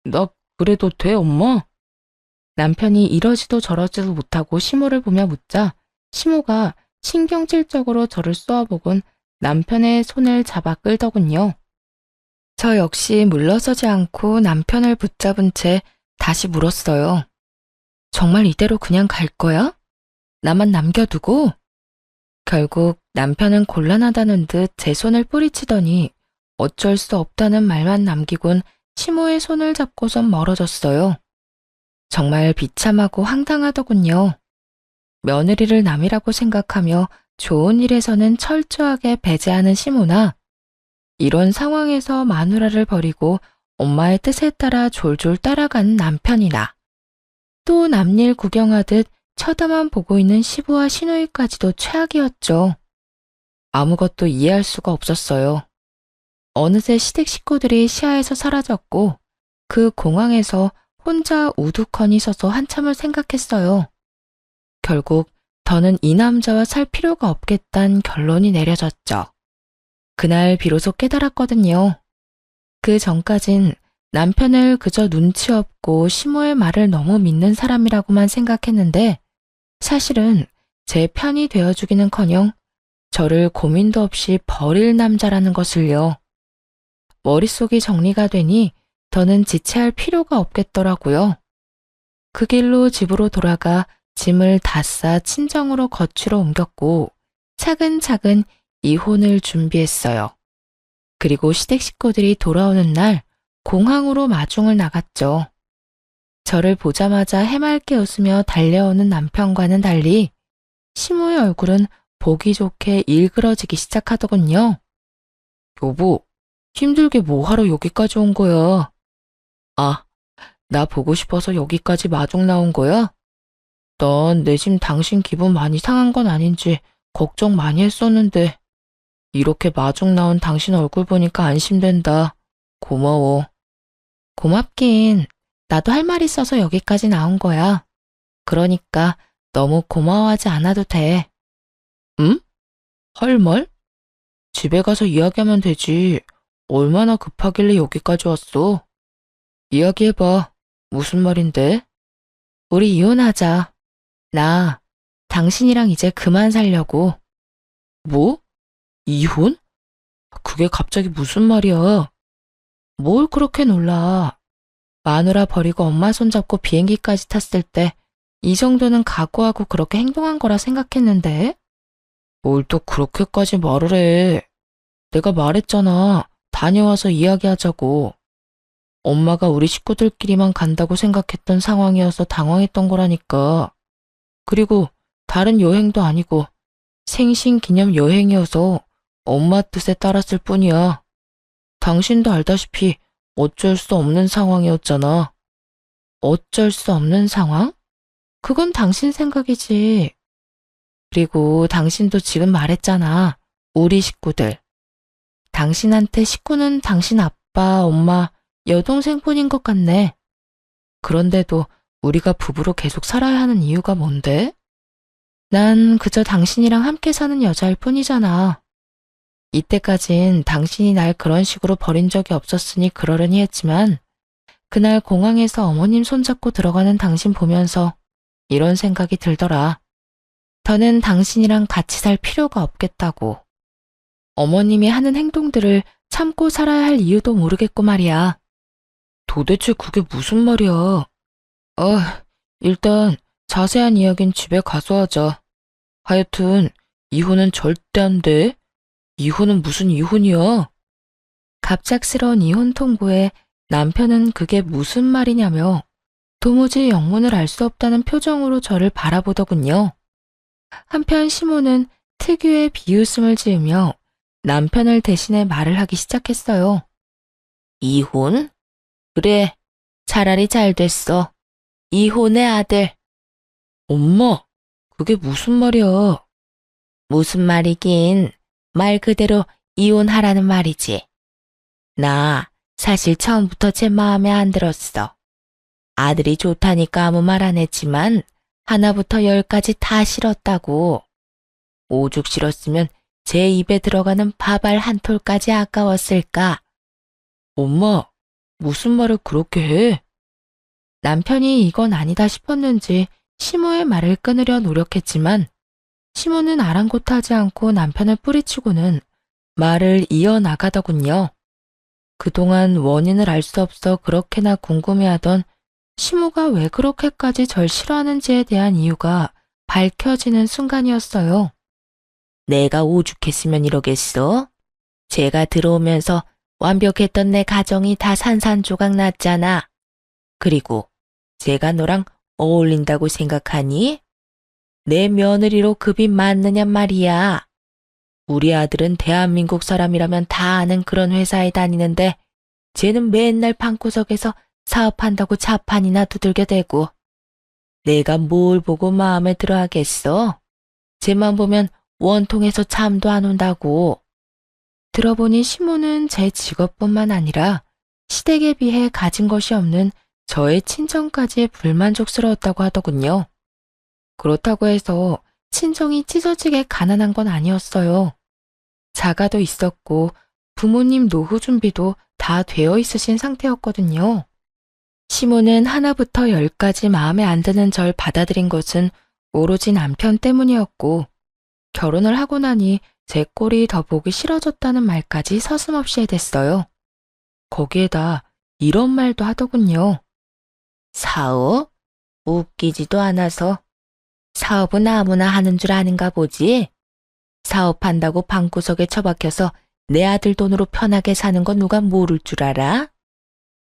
[SPEAKER 1] 나 그래도 돼, 엄마? 남편이 이러지도 저러지도 못하고 시모를 보며 묻자 시모가 신경질적으로 저를 쏘아보곤 남편의 손을 잡아 끌더군요. 저 역시 물러서지 않고 남편을 붙잡은 채 다시 물었어요. 정말 이대로 그냥 갈 거야? 나만 남겨두고? 결국 남편은 곤란하다는 듯 제 손을 뿌리치더니 어쩔 수 없다는 말만 남기곤 시모의 손을 잡고선 멀어졌어요. 정말 비참하고 황당하더군요. 며느리를 남이라고 생각하며 좋은 일에서는 철저하게 배제하는 시모나 이런 상황에서 마누라를 버리고 엄마의 뜻에 따라 졸졸 따라가는 남편이나 또 남일 구경하듯 쳐다만 보고 있는 시부와 시누이까지도 최악이었죠. 아무것도 이해할 수가 없었어요. 어느새 시댁 식구들이 시야에서 사라졌고 그 공항에서 혼자 우두커니 서서 한참을 생각했어요. 결국 더는 이 남자와 살 필요가 없겠다는 결론이 내려졌죠. 그날 비로소 깨달았거든요. 그 전까진 남편을 그저 눈치 없고 시모의 말을 너무 믿는 사람이라고만 생각했는데 사실은 제 편이 되어주기는커녕 저를 고민도 없이 버릴 남자라는 것을요. 머릿속이 정리가 되니 더는 지체할 필요가 없겠더라고요. 그 길로 집으로 돌아가 짐을 다 싸 친정으로 거취로 옮겼고 차근차근 이혼을 준비했어요. 그리고 시댁 식구들이 돌아오는 날 공항으로 마중을 나갔죠. 저를 보자마자 해맑게 웃으며 달려오는 남편과는 달리 시모의 얼굴은 보기 좋게 일그러지기 시작하더군요. 여보, 힘들게 뭐하러 여기까지 온 거야? 아, 나 보고 싶어서 여기까지 마중 나온 거야? 난 내심 당신 기분 많이 상한 건 아닌지 걱정 많이 했었는데 이렇게 마중 나온 당신 얼굴 보니까 안심된다. 고마워. 고맙긴. 나도 할 말 있어서 여기까지 나온 거야. 그러니까 너무 고마워하지 않아도 돼. 응? 할 말? 집에 가서 이야기하면 되지. 얼마나 급하길래 여기까지 왔어? 이야기해봐. 무슨 말인데? 우리 이혼하자. 나 당신이랑 이제 그만 살려고. 뭐? 이혼? 그게 갑자기 무슨 말이야? 뭘 그렇게 놀라. 마누라 버리고 엄마 손잡고 비행기까지 탔을 때 이 정도는 각오하고 그렇게 행동한 거라 생각했는데? 뭘 또 그렇게까지 말을 해. 내가 말했잖아. 다녀와서 이야기하자고. 엄마가 우리 식구들끼리만 간다고 생각했던 상황이어서 당황했던 거라니까. 그리고 다른 여행도 아니고 생신기념 여행이어서 엄마 뜻에 따랐을 뿐이야. 당신도 알다시피 어쩔 수 없는 상황이었잖아. 어쩔 수 없는 상황? 그건 당신 생각이지. 그리고 당신도 지금 말했잖아. 우리 식구들. 당신한테 식구는 당신 아빠, 엄마, 여동생뿐인 것 같네. 그런데도 우리가 부부로 계속 살아야 하는 이유가 뭔데? 난 그저 당신이랑 함께 사는 여자일 뿐이잖아. 이때까진 당신이 날 그런 식으로 버린 적이 없었으니 그러려니 했지만 그날 공항에서 어머님 손잡고 들어가는 당신 보면서 이런 생각이 들더라. 더는 당신이랑 같이 살 필요가 없겠다고. 어머님이 하는 행동들을 참고 살아야 할 이유도 모르겠고 말이야. 도대체 그게 무슨 말이야? 일단 자세한 이야기는 집에 가서 하자. 하여튼 이혼은 절대 안 돼. 이혼은 무슨 이혼이야? 갑작스러운 이혼 통보에 남편은 그게 무슨 말이냐며 도무지 영문을 알 수 없다는 표정으로 저를 바라보더군요. 한편 시모는 특유의 비웃음을 지으며 남편을 대신해 말을 하기 시작했어요. 이혼? 그래, 차라리 잘 됐어. 이혼의 아들. 엄마, 그게 무슨 말이야? 무슨 말이긴, 말 그대로 이혼하라는 말이지. 나 사실 처음부터 제 마음에 안 들었어. 아들이 좋다니까 아무 말 안 했지만 하나부터 열까지 다 싫었다고. 오죽 싫었으면 제 입에 들어가는 밥알 한 톨까지 아까웠을까? 엄마, 무슨 말을 그렇게 해? 남편이 이건 아니다 싶었는지 시모의 말을 끊으려 노력했지만 시모는 아랑곳하지 않고 남편을 뿌리치고는 말을 이어나가더군요. 그동안 원인을 알 수 없어 그렇게나 궁금해하던 시모가 왜 그렇게까지 절 싫어하는지에 대한 이유가 밝혀지는 순간이었어요. 내가 오죽했으면 이러겠어? 제가 들어오면서 완벽했던 내 가정이 다 산산조각 났잖아. 그리고 제가 너랑 어울린다고 생각하니? 내 며느리로 급이 맞느냔 말이야. 우리 아들은 대한민국 사람이라면 다 아는 그런 회사에 다니는데 쟤는 맨날 방구석에서 사업한다고 자판이나 두들겨대고. 내가 뭘 보고 마음에 들어 하겠어? 쟤만 보면 원통에서 잠도 안 온다고. 들어보니 시모는 제 직업뿐만 아니라 시댁에 비해 가진 것이 없는 저의 친정까지 불만족스러웠다고 하더군요. 그렇다고 해서 친정이 찢어지게 가난한 건 아니었어요. 자가도 있었고 부모님 노후 준비도 다 되어 있으신 상태였거든요. 시모는 하나부터 열까지 마음에 안 드는 절 받아들인 것은 오로지 남편 때문이었고 결혼을 하고 나니 제 꼴이 더 보기 싫어졌다는 말까지 서슴없이 해댔어요. 거기에다 이런 말도 하더군요. 사업? 웃기지도 않아서. 사업은 아무나 하는 줄 아는가 보지? 사업한다고 방구석에 처박혀서 내 아들 돈으로 편하게 사는 건 누가 모를 줄 알아?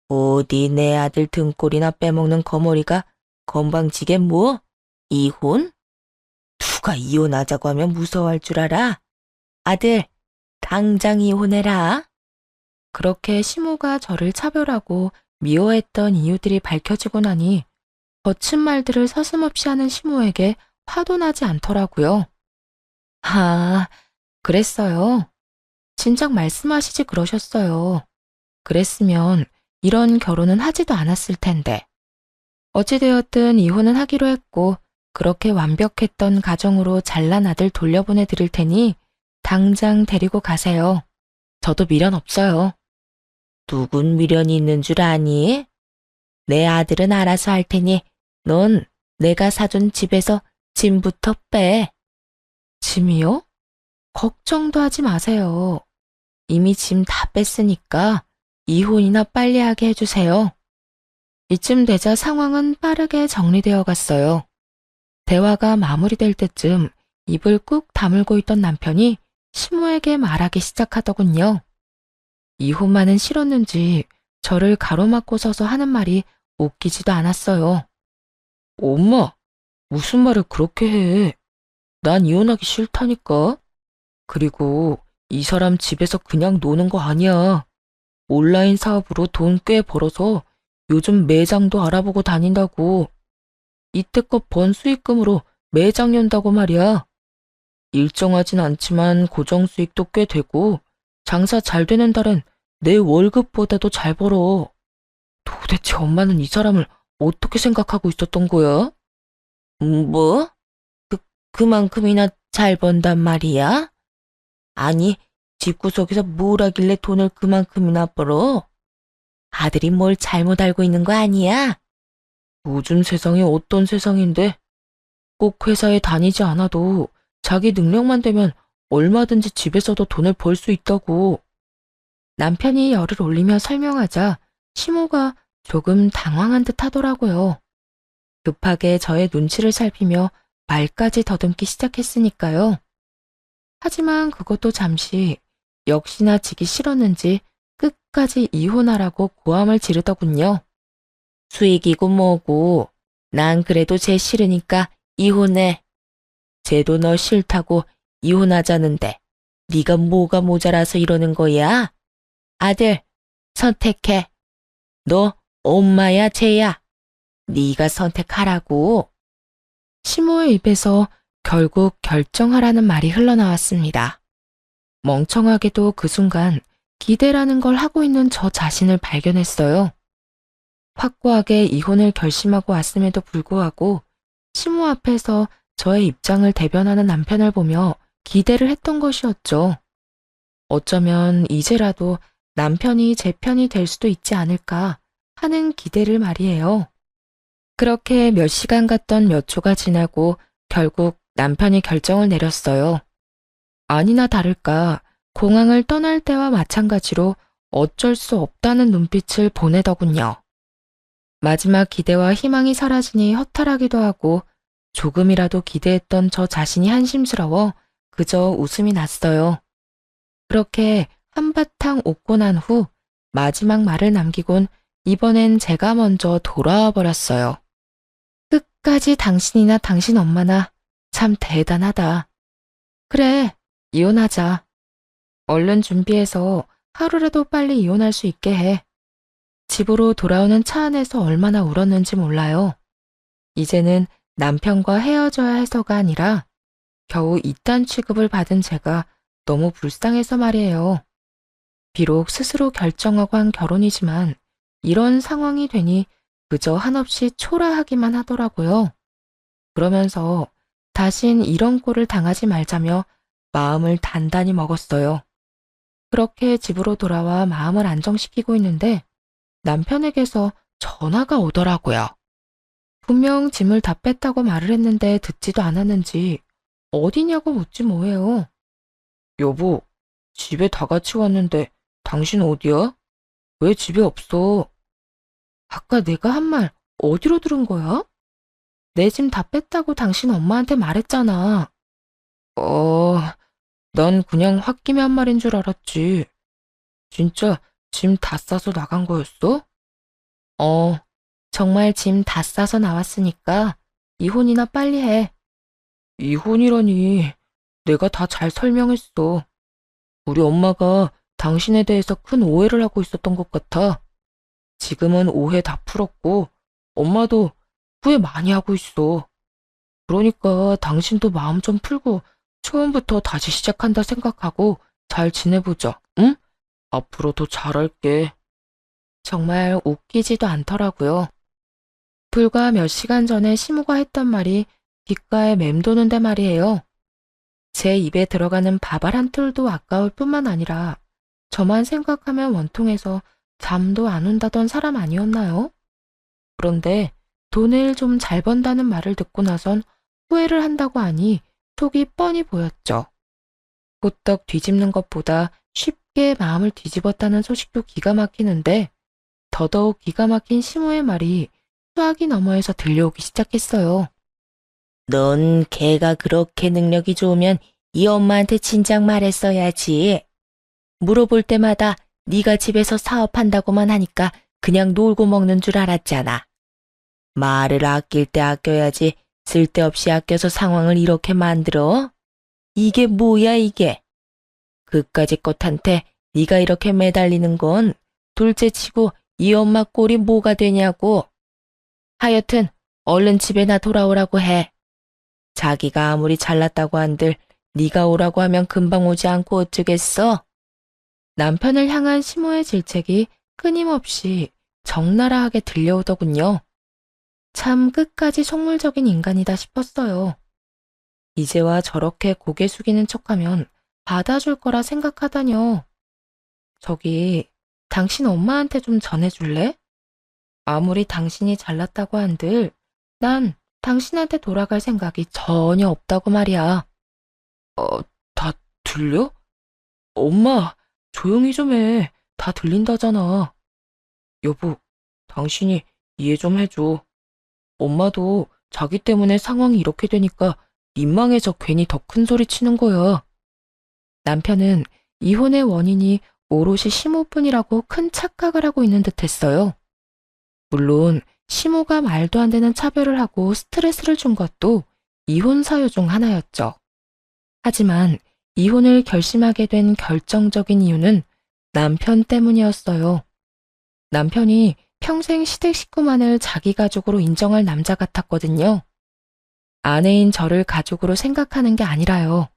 [SPEAKER 1] 어디 내 아들 등골이나 빼먹는 거머리가 건방지게 뭐? 이혼? 누가 이혼하자고 하면 무서워할 줄 알아? 아들, 당장 이혼해라. 그렇게 시모가 저를 차별하고 미워했던 이유들이 밝혀지고 나니 거친 말들을 서슴없이 하는 시모에게 화도 나지 않더라고요. 아, 그랬어요. 진작 말씀하시지 그러셨어요. 그랬으면 이런 결혼은 하지도 않았을 텐데. 어찌되었든 이혼은 하기로 했고 그렇게 완벽했던 가정으로 잘난 아들 돌려보내 드릴 테니 당장 데리고 가세요. 저도 미련 없어요. 누군 미련이 있는 줄 아니? 내 아들은 알아서 할 테니 넌 내가 사준 집에서 짐부터 빼. 짐이요? 걱정도 하지 마세요. 이미 짐 다 뺐으니까 이혼이나 빨리 하게 해주세요. 이쯤 되자 상황은 빠르게 정리되어 갔어요. 대화가 마무리될 때쯤 입을 꾹 다물고 있던 남편이 시모에게 말하기 시작하더군요. 이혼만은 싫었는지 저를 가로막고 서서 하는 말이 웃기지도 않았어요. 엄마, 무슨 말을 그렇게 해? 난 이혼하기 싫다니까. 그리고 이 사람 집에서 그냥 노는 거 아니야. 온라인 사업으로 돈 꽤 벌어서 요즘 매장도 알아보고 다닌다고. 이때껏 번 수익금으로 매장 연다고 말이야. 일정하진 않지만 고정 수익도 꽤 되고 장사 잘 되는 달엔 내 월급보다도 잘 벌어. 도대체 엄마는 이 사람을 어떻게 생각하고 있었던 거야? 뭐? 그만큼이나 잘 번단 말이야? 아니, 집구석에서 뭘 하길래 돈을 그만큼이나 벌어? 아들이 뭘 잘못 알고 있는 거 아니야? 요즘 세상이 어떤 세상인데? 꼭 회사에 다니지 않아도 자기 능력만 되면 얼마든지 집에서도 돈을 벌 수 있다고. 남편이 열을 올리며 설명하자 시모가 조금 당황한 듯 하더라고요. 급하게 저의 눈치를 살피며 말까지 더듬기 시작했으니까요. 하지만 그것도 잠시 역시나 지기 싫었는지 끝까지 이혼하라고 고함을 지르더군요. 수익이고 뭐고 난 그래도 쟤 싫으니까 이혼해. 쟤도 너 싫다고 이혼하자는데 네가 뭐가 모자라서 이러는 거야? 아들, 선택해. 너 엄마야 쟤야. 네가 선택하라고. 시모의 입에서 결국 결정하라는 말이 흘러나왔습니다. 멍청하게도 그 순간 기대라는 걸 하고 있는 저 자신을 발견했어요. 확고하게 이혼을 결심하고 왔음에도 불구하고 시모 앞에서 저의 입장을 대변하는 남편을 보며 기대를 했던 것이었죠. 어쩌면 이제라도 남편이 제 편이 될 수도 있지 않을까 하는 기대를 말이에요. 그렇게 몇 시간 갔던 몇 초가 지나고 결국 남편이 결정을 내렸어요. 아니나 다를까 공항을 떠날 때와 마찬가지로 어쩔 수 없다는 눈빛을 보내더군요. 마지막 기대와 희망이 사라지니 허탈하기도 하고 조금이라도 기대했던 저 자신이 한심스러워 그저 웃음이 났어요. 그렇게 한바탕 웃고 난 후 마지막 말을 남기곤 이번엔 제가 먼저 돌아와 버렸어요. 끝까지 당신이나 당신 엄마나 참 대단하다. 그래, 이혼하자. 얼른 준비해서 하루라도 빨리 이혼할 수 있게 해. 집으로 돌아오는 차 안에서 얼마나 울었는지 몰라요. 이제는 남편과 헤어져야 해서가 아니라 겨우 이딴 취급을 받은 제가 너무 불쌍해서 말이에요. 비록 스스로 결정하고 한 결혼이지만 이런 상황이 되니 그저 한없이 초라하기만 하더라고요. 그러면서 다신 이런 꼴을 당하지 말자며 마음을 단단히 먹었어요. 그렇게 집으로 돌아와 마음을 안정시키고 있는데 남편에게서 전화가 오더라고요. 분명 짐을 다 뺐다고 말을 했는데 듣지도 않았는지 어디냐고 묻지 뭐해요. 여보, 집에 다 같이 왔는데 당신 어디야? 왜 집에 없어? 아까 내가 한 말 어디로 들은 거야? 내 짐 다 뺐다고 당신 엄마한테 말했잖아. 난 그냥 홧김에 한 말인 줄 알았지. 진짜 짐 다 싸서 나간 거였어? 정말 짐 다 싸서 나왔으니까 이혼이나 빨리 해. 이혼이라니. 내가 다 잘 설명했어. 우리 엄마가 당신에 대해서 큰 오해를 하고 있었던 것 같아. 지금은 오해 다 풀었고 엄마도 후회 많이 하고 있어. 그러니까 당신도 마음 좀 풀고 처음부터 다시 시작한다 생각하고 잘 지내보자, 응? 앞으로 더 잘할게. 정말 웃기지도 않더라고요. 불과 몇 시간 전에 시모가 했던 말이 귓가에 맴도는데 말이에요. 제 입에 들어가는 밥알 한 톨도 아까울 뿐만 아니라 저만 생각하면 원통해서 잠도 안 온다던 사람 아니었나요? 그런데 돈을 좀 잘 번다는 말을 듣고 나선 후회를 한다고 하니 속이 뻔히 보였죠. 호떡 뒤집는 것보다 쉽게 마음을 뒤집었다는 소식도 기가 막히는데 더더욱 기가 막힌 시모의 말이 수화기 너머에서 들려오기 시작했어요.
[SPEAKER 2] 넌 걔가 그렇게 능력이 좋으면 이 엄마한테 진작 말했어야지. 물어볼 때마다 네가 집에서 사업한다고만 하니까 그냥 놀고 먹는 줄 알았잖아. 말을 아낄 때 아껴야지 쓸데없이 아껴서 상황을 이렇게 만들어? 이게 뭐야 이게? 그까짓 것한테 네가 이렇게 매달리는 건 둘째치고 이 엄마 꼴이 뭐가 되냐고. 하여튼 얼른 집에나 돌아오라고 해. 자기가 아무리 잘났다고 한들 네가 오라고 하면 금방 오지 않고 어쩌겠어?
[SPEAKER 1] 남편을 향한 시모의 질책이 끊임없이 적나라하게 들려오더군요. 참 끝까지 속물적인 인간이다 싶었어요. 이제와 저렇게 고개 숙이는 척하면 받아줄 거라 생각하다뇨. 저기, 당신 엄마한테 좀 전해줄래? 아무리 당신이 잘났다고 한들 난 당신한테 돌아갈 생각이 전혀 없다고 말이야. 다 들려? 엄마, 조용히 좀 해. 다 들린다잖아. 여보, 당신이 이해 좀 해줘. 엄마도 자기 때문에 상황이 이렇게 되니까 민망해서 괜히 더 큰 소리 치는 거야. 남편은 이혼의 원인이 오롯이 시모뿐이라고 큰 착각을 하고 있는 듯 했어요. 물론 시모가 말도 안 되는 차별을 하고 스트레스를 준 것도 이혼 사유 중 하나였죠. 하지만 이혼을 결심하게 된 결정적인 이유는 남편 때문이었어요. 남편이 평생 시댁 식구만을 자기 가족으로 인정할 남자 같았거든요. 아내인 저를 가족으로 생각하는 게 아니라요.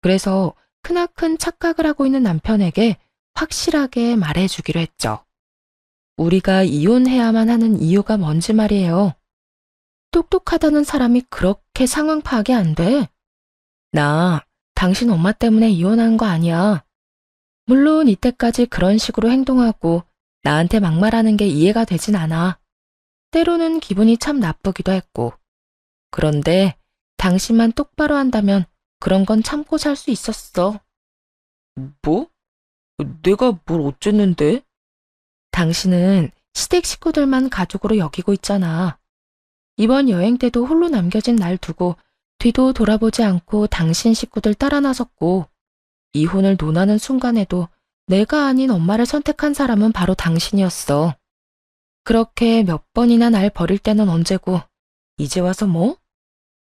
[SPEAKER 1] 그래서 크나큰 착각을 하고 있는 남편에게 확실하게 말해주기로 했죠. 우리가 이혼해야만 하는 이유가 뭔지 말이에요. 똑똑하다는 사람이 그렇게 상황 파악이 안 돼. 나 당신 엄마 때문에 이혼한 거 아니야. 물론 이때까지 그런 식으로 행동하고 나한테 막말하는 게 이해가 되진 않아. 때로는 기분이 참 나쁘기도 했고. 그런데 당신만 똑바로 한다면 그런 건 참고 살 수 있었어. 뭐? 내가 뭘 어쨌는데? 당신은 시댁 식구들만 가족으로 여기고 있잖아. 이번 여행 때도 홀로 남겨진 날 두고 뒤도 돌아보지 않고 당신 식구들 따라 나섰고, 이혼을 논하는 순간에도 내가 아닌 엄마를 선택한 사람은 바로 당신이었어. 그렇게 몇 번이나 날 버릴 때는 언제고, 이제 와서 뭐?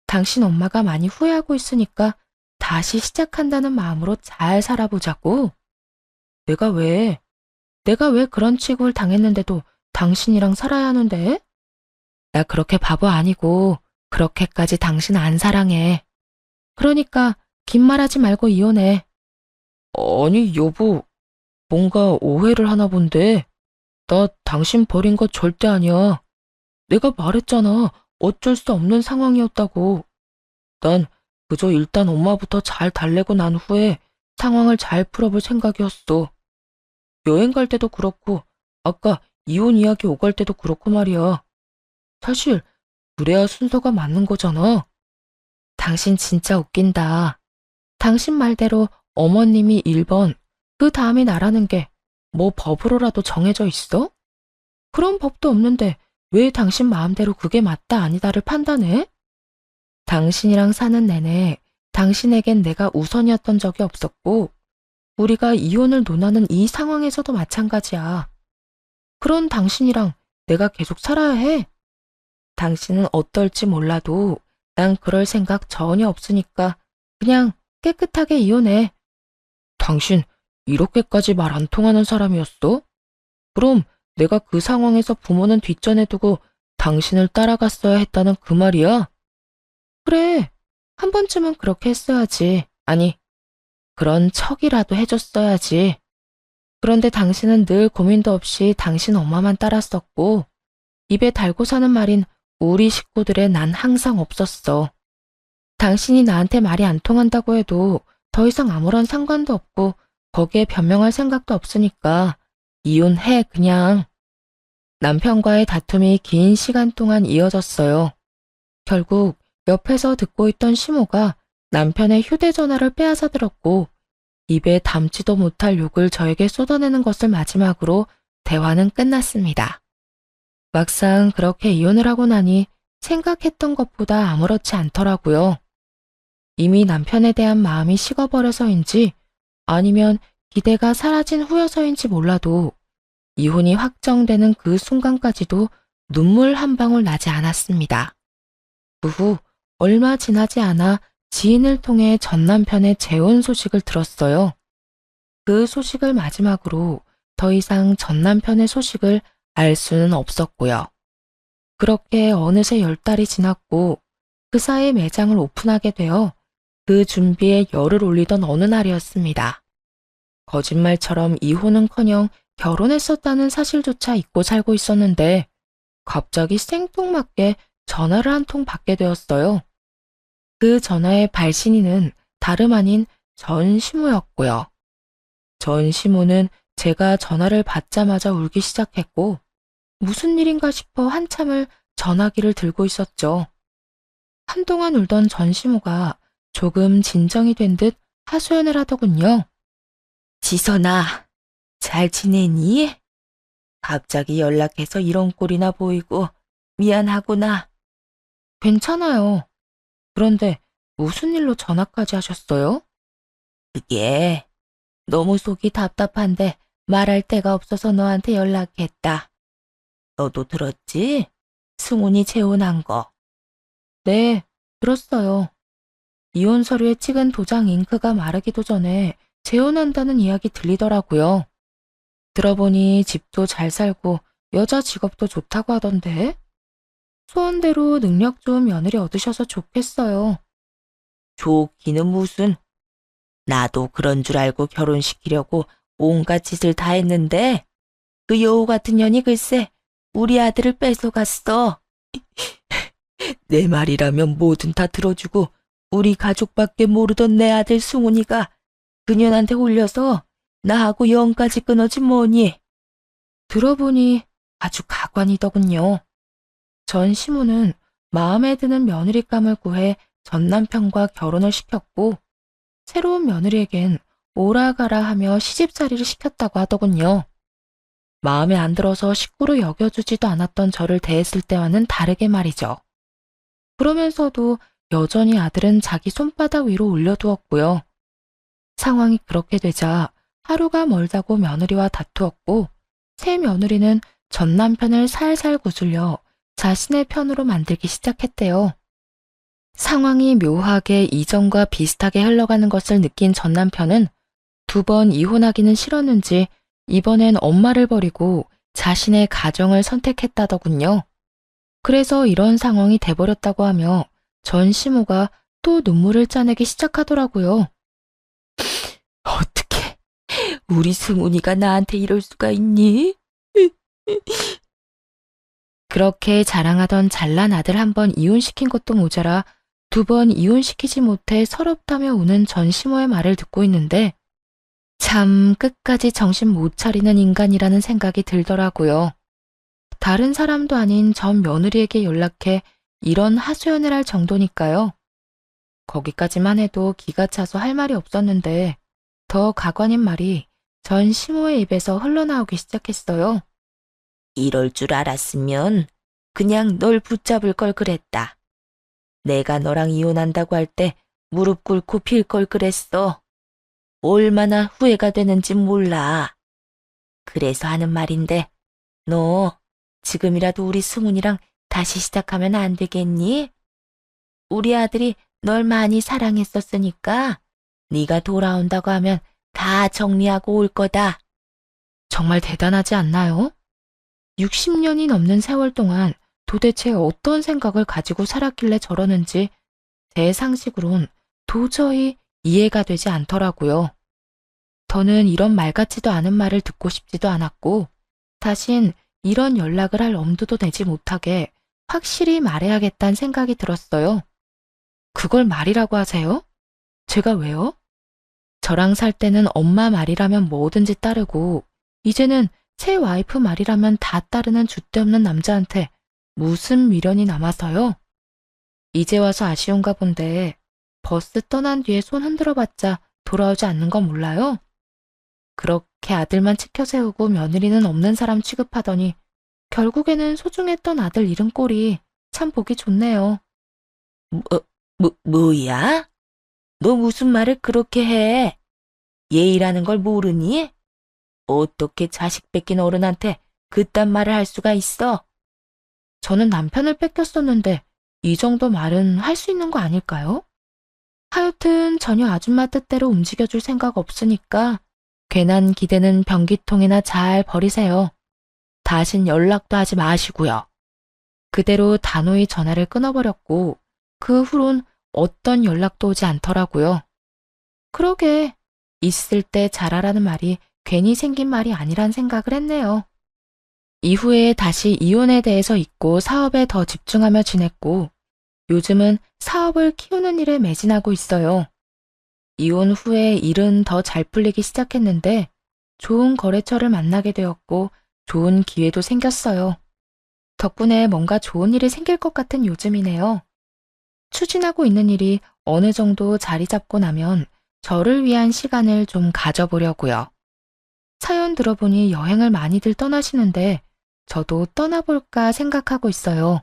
[SPEAKER 1] 당신 엄마가 많이 후회하고 있으니까 다시 시작한다는 마음으로 잘 살아보자고. 내가 왜 그런 취급을 당했는데도 당신이랑 살아야 하는데? 나 그렇게 바보 아니고 그렇게까지 당신 안 사랑해. 그러니까 긴 말하지 말고 이혼해. 아니 여보, 뭔가 오해를 하나 본데. 나 당신 버린 거 절대 아니야. 내가 말했잖아. 어쩔 수 없는 상황이었다고. 난 그저 일단 엄마부터 잘 달래고 난 후에 상황을 잘 풀어볼 생각이었어. 여행 갈 때도 그렇고 아까 이혼 이야기 오갈 때도 그렇고 말이야. 사실 그래야 순서가 맞는 거잖아. 당신 진짜 웃긴다. 당신 말대로 어머님이 1번, 그 다음이 나라는 게 뭐 법으로라도 정해져 있어? 그런 법도 없는데 왜 당신 마음대로 그게 맞다 아니다를 판단해? 당신이랑 사는 내내 당신에겐 내가 우선이었던 적이 없었고, 우리가 이혼을 논하는 이 상황에서도 마찬가지야. 그런 당신이랑 내가 계속 살아야 해. 당신은 어떨지 몰라도 난 그럴 생각 전혀 없으니까 그냥 깨끗하게 이혼해. 당신 이렇게까지 말 안 통하는 사람이었어? 그럼 내가 그 상황에서 부모는 뒷전에 두고 당신을 따라갔어야 했다는 그 말이야? 그래, 한 번쯤은 그렇게 했어야지. 아니, 그런 척이라도 해줬어야지. 그런데 당신은 늘 고민도 없이 당신 엄마만 따랐었고, 입에 달고 사는 말인 우리 식구들에 난 항상 없었어. 당신이 나한테 말이 안 통한다고 해도 더 이상 아무런 상관도 없고 거기에 변명할 생각도 없으니까 이혼해 그냥. 남편과의 다툼이 긴 시간 동안 이어졌어요. 결국 옆에서 듣고 있던 시모가 남편의 휴대전화를 빼앗아 들었고 입에 담지도 못할 욕을 저에게 쏟아내는 것을 마지막으로 대화는 끝났습니다. 막상 그렇게 이혼을 하고 나니 생각했던 것보다 아무렇지 않더라고요. 이미 남편에 대한 마음이 식어버려서인지 아니면 기대가 사라진 후여서인지 몰라도 이혼이 확정되는 그 순간까지도 눈물 한 방울 나지 않았습니다. 그 후 얼마 지나지 않아 지인을 통해 전 남편의 재혼 소식을 들었어요. 그 소식을 마지막으로 더 이상 전 남편의 소식을 알 수는 없었고요. 그렇게 어느새 10달이 지났고 그 사이 매장을 오픈하게 되어 그 준비에 열을 올리던 어느 날이었습니다. 거짓말처럼 이혼은커녕 결혼했었다는 사실조차 잊고 살고 있었는데 갑자기 생뚱맞게 전화를 한 통 받게 되었어요. 그 전화의 발신인은 다름 아닌 전시모였고요. 전시모는 제가 전화를 받자마자 울기 시작했고 무슨 일인가 싶어 한참을 전화기를 들고 있었죠. 한동안 울던 전시모가 조금 진정이 된 듯 하소연을 하더군요.
[SPEAKER 2] 지선아, 잘 지내니? 갑자기 연락해서 이런 꼴이나 보이고 미안하구나.
[SPEAKER 1] 괜찮아요. 그런데 무슨 일로 전화까지 하셨어요?
[SPEAKER 2] 그게 너무 속이 답답한데 말할 데가 없어서 너한테 연락했다. 너도 들었지? 승훈이 재혼한 거.
[SPEAKER 1] 네, 들었어요. 이혼 서류에 찍은 도장 잉크가 마르기도 전에 재혼한다는 이야기 들리더라고요. 들어보니 집도 잘 살고 여자 직업도 좋다고 하던데. 소원대로 능력 좋은 며느리 얻으셔서 좋겠어요.
[SPEAKER 2] 좋기는 무슨. 나도 그런 줄 알고 결혼시키려고 온갖 짓을 다 했는데 그 여우 같은 년이 글쎄 우리 아들을 뺏어갔어. 내 말이라면 뭐든 다 들어주고 우리 가족밖에 모르던 내 아들 승훈이가 그년한테 홀려서 나하고 영까지 끊어지 뭐니.
[SPEAKER 1] 들어보니 아주 가관이더군요. 전 시모는 마음에 드는 며느리감을 구해 전 남편과 결혼을 시켰고 새로운 며느리에겐 오라가라 하며 시집살이를 시켰다고 하더군요. 마음에 안 들어서 식구로 여겨주지도 않았던 저를 대했을 때와는 다르게 말이죠. 그러면서도 여전히 아들은 자기 손바닥 위로 올려두었고요. 상황이 그렇게 되자 하루가 멀다고 며느리와 다투었고 새 며느리는 전 남편을 살살 구슬려 자신의 편으로 만들기 시작했대요. 상황이 묘하게 이전과 비슷하게 흘러가는 것을 느낀 전 남편은 2번 이혼하기는 싫었는지 이번엔 엄마를 버리고 자신의 가정을 선택했다더군요. 그래서 이런 상황이 돼버렸다고 하며 전 시모가 또 눈물을 짜내기 시작하더라고요.
[SPEAKER 2] 어떻게 우리 승훈이가 나한테 이럴 수가 있니?
[SPEAKER 1] 그렇게 자랑하던 잘난 아들 한 번 이혼시킨 것도 모자라 2번 이혼시키지 못해 서럽다며 우는 전 시모의 말을 듣고 있는데 참 끝까지 정신 못 차리는 인간이라는 생각이 들더라고요. 다른 사람도 아닌 전 며느리에게 연락해 이런 하소연을 할 정도니까요. 거기까지만 해도 기가 차서 할 말이 없었는데 더 가관인 말이 전 시모의 입에서 흘러나오기 시작했어요.
[SPEAKER 2] 이럴 줄 알았으면 그냥 널 붙잡을 걸 그랬다. 내가 너랑 이혼한다고 할 때 무릎 꿇고 빌 걸 그랬어. 얼마나 후회가 되는지 몰라. 그래서 하는 말인데 너 지금이라도 우리 승훈이랑 다시 시작하면 안 되겠니? 우리 아들이 널 많이 사랑했었으니까 네가 돌아온다고 하면 다 정리하고 올 거다.
[SPEAKER 1] 정말 대단하지 않나요? 60년이 넘는 세월 동안 도대체 어떤 생각을 가지고 살았길래 저러는지 제 상식으론 도저히 이해가 되지 않더라고요. 더는 이런 말 같지도 않은 말을 듣고 싶지도 않았고 다신 이런 연락을 할 엄두도 내지 못하게 확실히 말해야겠다는 생각이 들었어요. 그걸 말이라고 하세요? 제가 왜요? 저랑 살 때는 엄마 말이라면 뭐든지 따르고 이제는 새 와이프 말이라면 다 따르는 줏대없는 남자한테 무슨 미련이 남아서요? 이제 와서 아쉬운가 본데 버스 떠난 뒤에 손 흔들어봤자 돌아오지 않는 건 몰라요? 그렇게 아들만 치켜 세우고 며느리는 없는 사람 취급하더니 결국에는 소중했던 아들 잃은 꼴이 참 보기 좋네요.
[SPEAKER 2] 뭐야? 너 무슨 말을 그렇게 해? 예의라는 걸 모르니? 어떻게 자식 뺏긴 어른한테 그딴 말을 할 수가 있어?
[SPEAKER 1] 저는 남편을 뺏겼었는데 이 정도 말은 할 수 있는 거 아닐까요? 하여튼 전혀 아줌마 뜻대로 움직여줄 생각 없으니까 괜한 기대는 변기통이나 잘 버리세요. 다신 연락도 하지 마시고요. 그대로 단호히 전화를 끊어버렸고 그 후론 어떤 연락도 오지 않더라고요. 그러게 있을 때 잘하라는 말이 괜히 생긴 말이 아니란 생각을 했네요. 이후에 다시 이혼에 대해서 잊고 사업에 더 집중하며 지냈고 요즘은 사업을 키우는 일에 매진하고 있어요. 이혼 후에 일은 더 잘 풀리기 시작했는데 좋은 거래처를 만나게 되었고 좋은 기회도 생겼어요. 덕분에 뭔가 좋은 일이 생길 것 같은 요즘이네요. 추진하고 있는 일이 어느 정도 자리 잡고 나면 저를 위한 시간을 좀 가져보려고요. 사연 들어보니 여행을 많이들 떠나시는데 저도 떠나볼까 생각하고 있어요.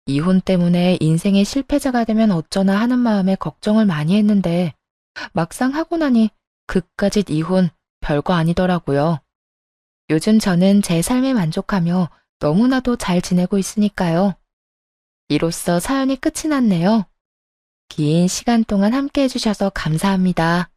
[SPEAKER 1] 이혼 때문에 인생의 실패자가 되면 어쩌나 하는 마음에 걱정을 많이 했는데 막상 하고 나니 그까짓 이혼 별거 아니더라고요. 요즘 저는 제 삶에 만족하며 너무나도 잘 지내고 있으니까요. 이로써 사연이 끝이 났네요. 긴 시간 동안 함께 해주셔서 감사합니다.